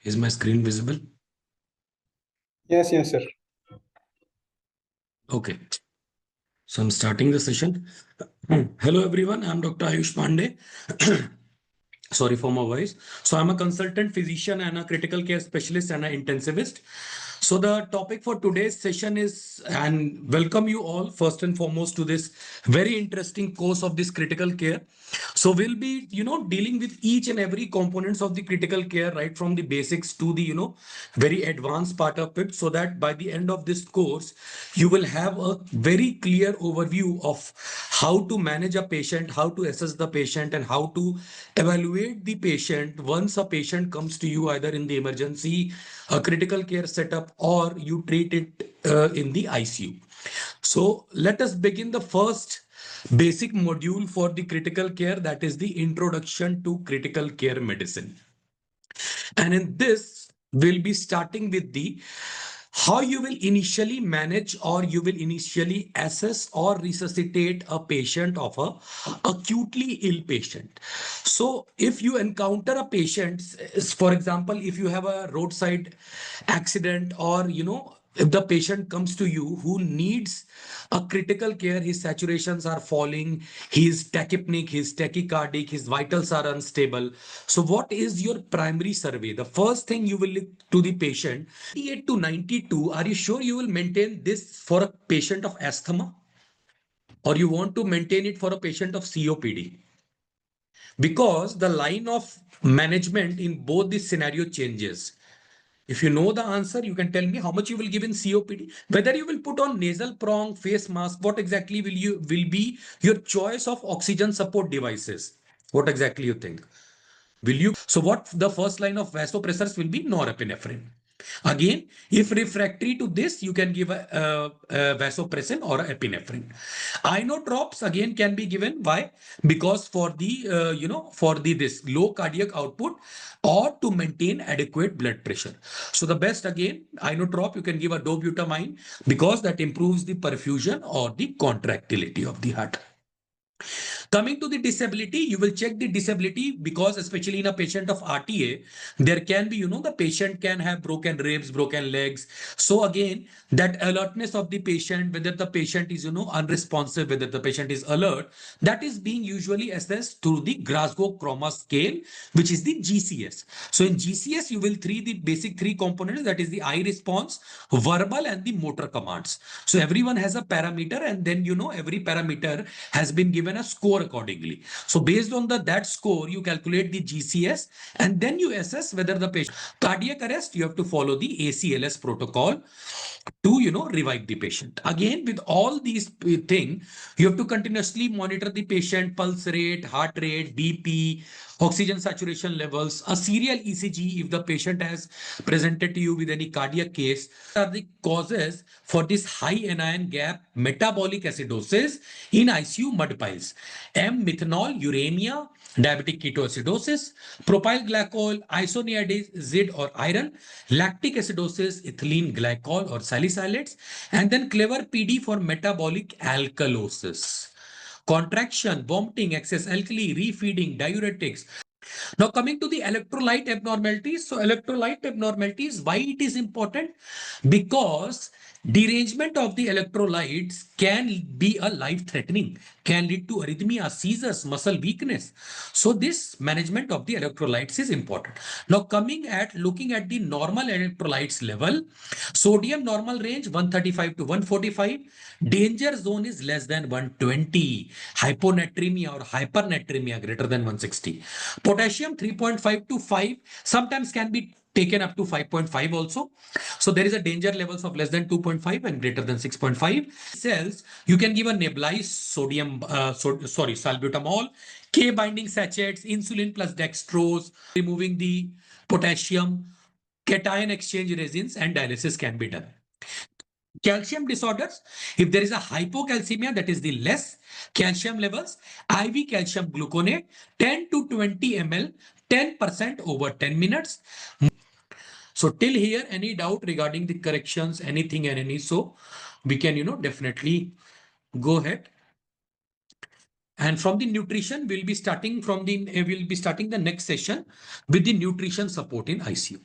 Is my screen visible? Yes, sir. Okay. So I'm starting the session. Hello, everyone. I'm Dr. Ayush Pandey. Sorry for my voice. So I'm a consultant physician and a critical care specialist and an intensivist. So the topic for today's session is, and welcome you all first and foremost to this very interesting course of this critical care. So we'll be, dealing with each and every components of the critical care, right from the basics to the, very advanced part of it, so that by the end of this course, you will have a very clear overview of how to manage a patient, how to assess the patient, and how to evaluate the patient once a patient comes to you either in the emergency, a critical care setup, or you treat it in the ICU. So let us begin the first basic module for the critical care, that is the introduction to critical care medicine. And in this, we'll be starting with the how you will initially manage or you will initially assess or resuscitate a patient of a acutely ill patient. So if you encounter a patient, for example, if you have a roadside accident, or if the patient comes to you who needs a critical care, his saturations are falling, he is tachypneic, he is tachycardic, his vitals are unstable. So what is your primary survey? The first thing you will look to the patient, 88 to 92, are you sure you will maintain this for a patient of asthma? Or you want to maintain it for a patient of COPD? Because the line of management in both these scenario changes. If you know the answer, you can tell me how much you will give in COPD, whether you will put on nasal prong, face mask, what exactly will be your choice of oxygen support devices? What exactly you think? Will you? So what the first line of vasopressors will be norepinephrine. Again, if refractory to this, you can give a vasopressin or epinephrine. Inotropes again can be given. Why? Because for the for the this low cardiac output or to maintain adequate blood pressure. So the best again inotrope you can give a dobutamine because that improves the perfusion or the contractility of the heart. Coming to the disability, you will check the disability because especially in a patient of RTA, there can be, the patient can have broken ribs, broken legs. So again, that alertness of the patient, whether the patient is, unresponsive, whether the patient is alert, that is being usually assessed through the Glasgow Coma Scale, which is the GCS. So in GCS, you will the basic three components, that is the eye response, verbal, and the motor commands. So everyone has a parameter, and then, every parameter has been given a score accordingly. So based on that score, you calculate the GCS, and then you assess whether the patient cardiac arrest, you have to follow the ACLS protocol to revive the patient. Again, with all these things, you have to continuously monitor the patient pulse rate, heart rate, BP, oxygen saturation levels, a serial ECG if the patient has presented to you with any cardiac case. What are the causes for this high anion gap metabolic acidosis in ICU mud piles? M-methanol uremia, diabetic ketoacidosis, propyl glycol, isoniazid or iron, lactic acidosis, ethylene glycol or salicylates, and then clever PD for metabolic alkalosis. Contraction, vomiting, excess alkali, refeeding, diuretics. Now coming to the electrolyte abnormalities. So electrolyte abnormalities, why it is important? Because derangement of the electrolytes can be a life-threatening, can lead to arrhythmia, seizures, muscle weakness. So this management of the electrolytes is important. Now looking at the normal electrolytes level, sodium normal range 135 to 145, danger zone is less than 120, hyponatremia or hypernatremia greater than 160. Potassium 3.5 to 5, sometimes can be taken up to 5.5 also. So there is a danger levels of less than 2.5 and greater than 6.5. Cells, you can give a nebulized sodium, salbutamol, K binding sachets, insulin plus dextrose, removing the potassium, cation exchange resins, and dialysis can be done. Calcium disorders, if there is a hypocalcemia, that is the less calcium levels, IV calcium gluconate 10 to 20 ml, 10% over 10 minutes. So till here, any doubt regarding the corrections, anything and any, so we can, definitely go ahead. And from the nutrition, we'll be starting the next session with the nutrition support in ICU.